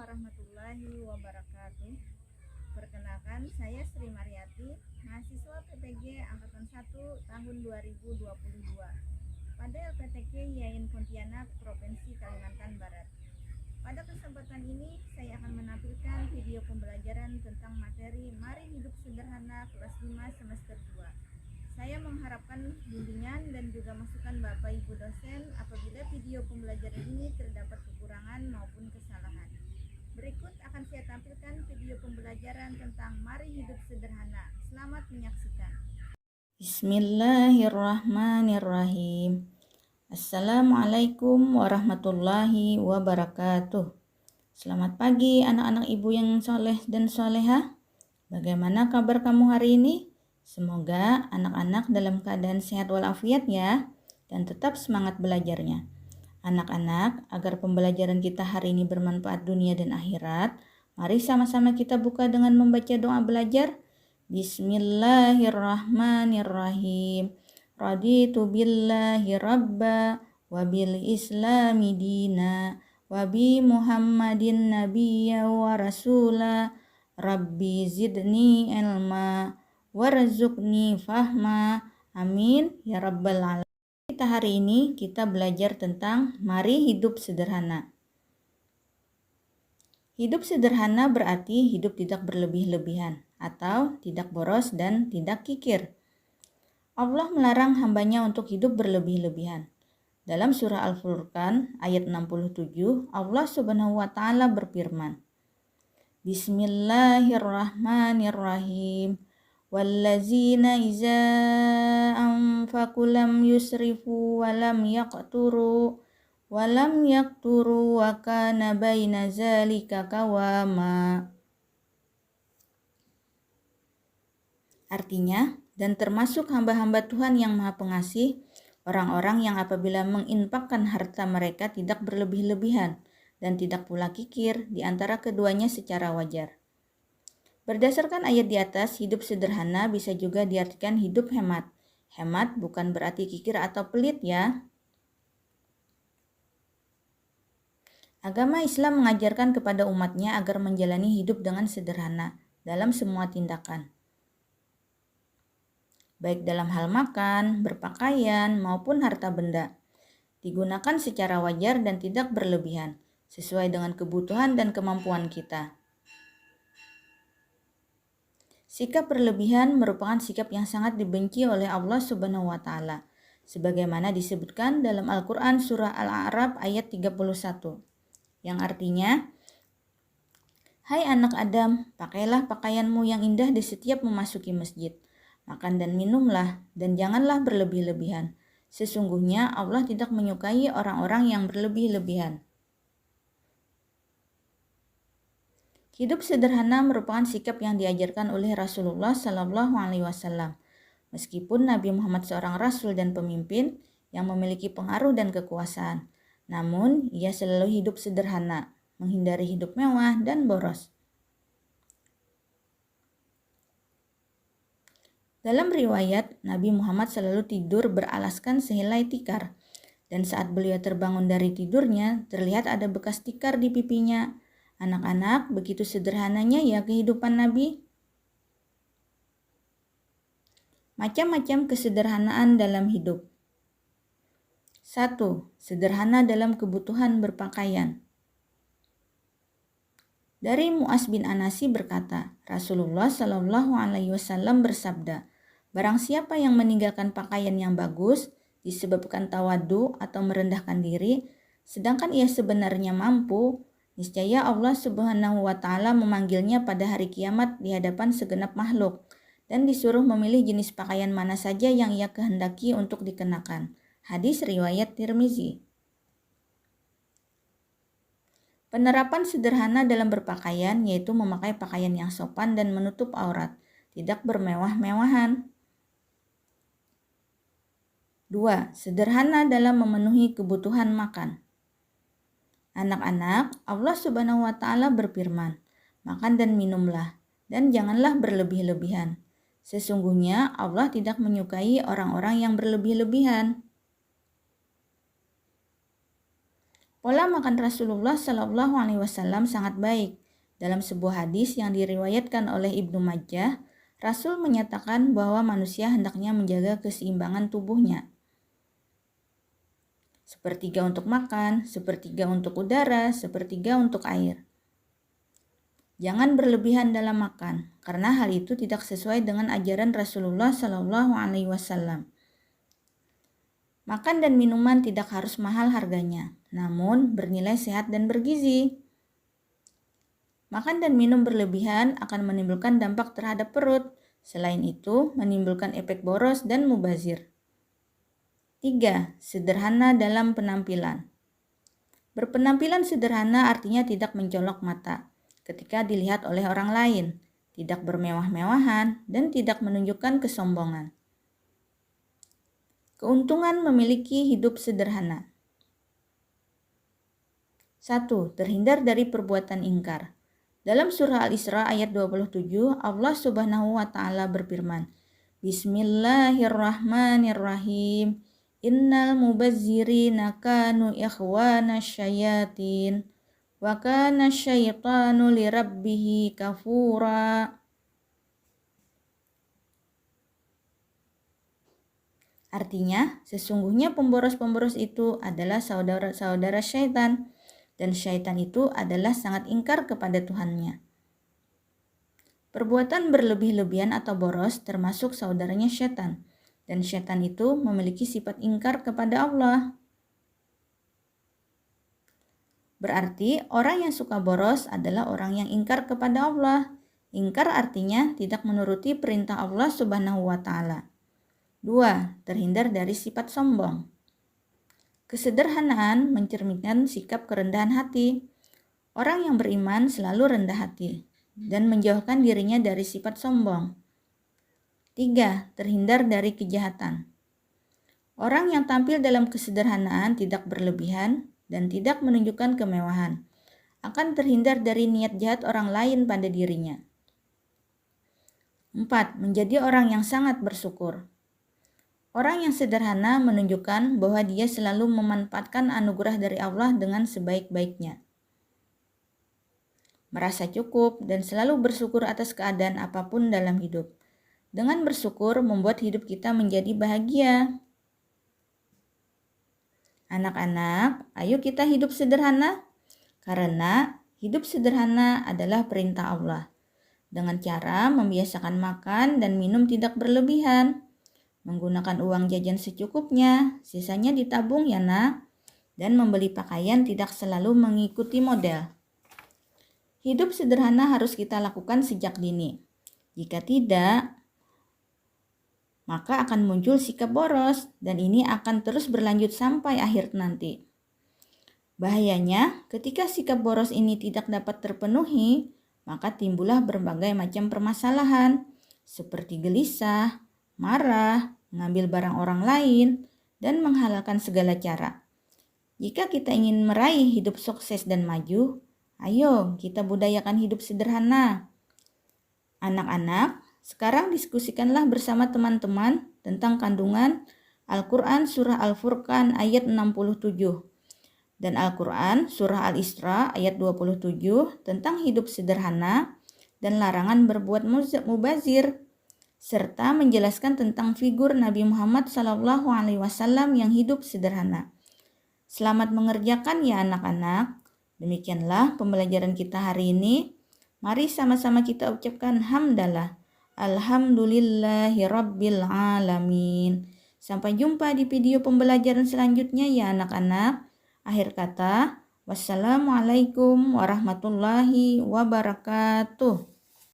warahmatullahi wabarakatuh. Perkenalkan, saya Sri Mariati, mahasiswa PPG Angkatan 1 tahun 2022 pada LPTK YAIN Pontianak, Provinsi Kalimantan Barat. Pada kesempatan ini, saya akan menampilkan video pembelajaran tentang materi Mari Hidup Sederhana kelas 5 semester 2. Saya mengharapkan bimbingan dan juga masukan Bapak Ibu dosen apabila video pembelajaran ini terdapat kekurangan maupun kesalahan. Berikut akan saya tampilkan video pembelajaran tentang Mari Hidup Sederhana. Selamat menyaksikan. Bismillahirrahmanirrahim. Assalamualaikum warahmatullahi wabarakatuh. Selamat pagi anak-anak ibu yang soleh dan soleha. Bagaimana kabar kamu hari ini? Semoga anak-anak dalam keadaan sehat walafiat ya, dan tetap semangat belajarnya. Anak-anak, agar pembelajaran kita hari ini bermanfaat dunia dan akhirat, mari sama-sama kita buka dengan membaca doa belajar. Bismillahirrahmanirrahim. Raditu billahi rabba wa bil islami dina wa bi muhammadin nabiyya wa rasula rabbi zidni ilma warzuqni fahma amin ya rabbal alamin. Hari ini kita belajar tentang mari hidup sederhana. Hidup sederhana berarti hidup tidak berlebih-lebihan atau tidak boros dan tidak kikir. Allah melarang hambanya untuk hidup berlebih-lebihan. Dalam surah Al-Furqan ayat 67, Allah Subhanahu wa taala berfirman, Bismillahirrahmanirrahim. Wallazina iza anfaqu lam yusrifu wa lam yaqturu wa kana baina zalika qawama. Artinya, dan termasuk hamba-hamba Tuhan yang Maha Pengasih, orang-orang yang apabila menginfakkan harta mereka tidak berlebih-lebihan dan tidak pula kikir di antara keduanya secara wajar. Berdasarkan ayat di atas, hidup sederhana bisa juga diartikan hidup hemat. Hemat bukan berarti kikir atau pelit ya. Agama Islam mengajarkan kepada umatnya agar menjalani hidup dengan sederhana dalam semua tindakan. Baik dalam hal makan, berpakaian, maupun harta benda. Digunakan secara wajar dan tidak berlebihan, sesuai dengan kebutuhan dan kemampuan kita. Sikap berlebihan merupakan sikap yang sangat dibenci oleh Allah Subhanahu wa taala, sebagaimana disebutkan dalam Al-Qur'an surah Al-A'raf ayat 31, yang artinya, Hai anak Adam, pakailah pakaianmu yang indah di setiap memasuki masjid. Makan dan minumlah, dan janganlah berlebih-lebihan. Sesungguhnya Allah tidak menyukai orang-orang yang berlebih-lebihan. Hidup sederhana merupakan sikap yang diajarkan oleh Rasulullah Sallallahu Alaihi Wasallam. Meskipun Nabi Muhammad seorang rasul dan pemimpin yang memiliki pengaruh dan kekuasaan, namun ia selalu hidup sederhana, menghindari hidup mewah dan boros. Dalam riwayat, Nabi Muhammad selalu tidur beralaskan sehelai tikar, dan saat beliau terbangun dari tidurnya, terlihat ada bekas tikar di pipinya. Anak-anak, begitu sederhananya ya kehidupan Nabi. Macam-macam kesederhanaan dalam hidup. 1. Sederhana dalam kebutuhan berpakaian. Dari Mu'az bin Anasi berkata, Rasulullah Shallallahu Alaihi Wasallam bersabda, barang siapa yang meninggalkan pakaian yang bagus disebabkan tawadu atau merendahkan diri, sedangkan ia sebenarnya mampu, niscaya Allah Subhanahu wa taala memanggilnya pada hari kiamat di hadapan segenap makhluk dan disuruh memilih jenis pakaian mana saja yang ia kehendaki untuk dikenakan. Hadis riwayat Tirmizi. Penerapan sederhana dalam berpakaian yaitu memakai pakaian yang sopan dan menutup aurat, tidak bermewah-mewahan. 2. Sederhana dalam memenuhi kebutuhan makan. Anak-anak, Allah Subhanahu wa taala berfirman, makan dan minumlah, dan janganlah berlebih-lebihan. Sesungguhnya Allah tidak menyukai orang-orang yang berlebih-lebihan. Pola makan Rasulullah Shallallahu Alaihi Wasallam sangat baik. Dalam sebuah hadis yang diriwayatkan oleh Ibnu Majah, Rasul menyatakan bahwa manusia hendaknya menjaga keseimbangan tubuhnya. Sepertiga untuk makan, sepertiga untuk udara, sepertiga untuk air. Jangan berlebihan dalam makan, karena hal itu tidak sesuai dengan ajaran Rasulullah Shallallahu Alaihi Wasallam. Makan dan minuman tidak harus mahal harganya, namun bernilai sehat dan bergizi. Makan dan minum berlebihan akan menimbulkan dampak terhadap perut. Selain itu, menimbulkan efek boros dan mubazir. 3. Sederhana dalam penampilan. Berpenampilan sederhana artinya tidak mencolok mata ketika dilihat oleh orang lain, tidak bermewah-mewahan, dan tidak menunjukkan kesombongan. Keuntungan memiliki hidup sederhana. 1. Terhindar dari perbuatan ingkar. Dalam surah Al-Isra ayat 27, Allah Subhanahu wa taala berfirman, Bismillahirrahmanirrahim. Innal mubazzirina kanu ikhwana syayatin wa kana syaitanu lirabbihi kafura. Artinya, sesungguhnya pemboros-pemboros itu adalah saudara-saudara syaitan, dan syaitan itu adalah sangat ingkar kepada Tuhannya. Perbuatan berlebih-lebihan atau boros termasuk saudaranya syaitan, dan syaitan itu memiliki sifat ingkar kepada Allah. Berarti orang yang suka boros adalah orang yang ingkar kepada Allah. Ingkar artinya tidak menuruti perintah Allah Subhanahu wa taala. 2. Terhindar dari sifat sombong. Kesederhanaan mencerminkan sikap kerendahan hati. Orang yang beriman selalu rendah hati dan menjauhkan dirinya dari sifat sombong. 3. Terhindar dari kejahatan. Orang yang tampil dalam kesederhanaan tidak berlebihan dan tidak menunjukkan kemewahan, akan terhindar dari niat jahat orang lain pada dirinya. 4. Menjadi orang yang sangat bersyukur. Orang yang sederhana menunjukkan bahwa dia selalu memanfaatkan anugerah dari Allah dengan sebaik-baiknya. Merasa cukup dan selalu bersyukur atas keadaan apapun dalam hidup. Dengan bersyukur membuat hidup kita menjadi bahagia. Anak-anak, ayo kita hidup sederhana, karena hidup sederhana adalah perintah Allah. Dengan cara membiasakan makan dan minum tidak berlebihan, menggunakan uang jajan secukupnya, sisanya ditabung ya nak, dan membeli pakaian tidak selalu mengikuti model. Hidup sederhana harus kita lakukan sejak dini. Jika tidak, maka akan muncul sikap boros dan ini akan terus berlanjut sampai akhir nanti. Bahayanya, ketika sikap boros ini tidak dapat terpenuhi, maka timbullah berbagai macam permasalahan seperti gelisah, marah, mengambil barang orang lain, dan menghalalkan segala cara. Jika kita ingin meraih hidup sukses dan maju, ayo kita budayakan hidup sederhana. Anak-anak, sekarang diskusikanlah bersama teman-teman tentang kandungan Al-Quran Surah Al-Furqan ayat 67 dan Al-Quran Surah Al-Isra ayat 27 tentang hidup sederhana dan larangan berbuat mubazir, serta menjelaskan tentang figur Nabi Muhammad SAW yang hidup sederhana. Selamat mengerjakan ya anak-anak. Demikianlah pembelajaran kita hari ini. Mari sama-sama kita ucapkan hamdalah. Alhamdulillahirabbil alamin. Sampai jumpa di video pembelajaran selanjutnya ya anak-anak. Akhir kata, wassalamualaikum warahmatullahi wabarakatuh.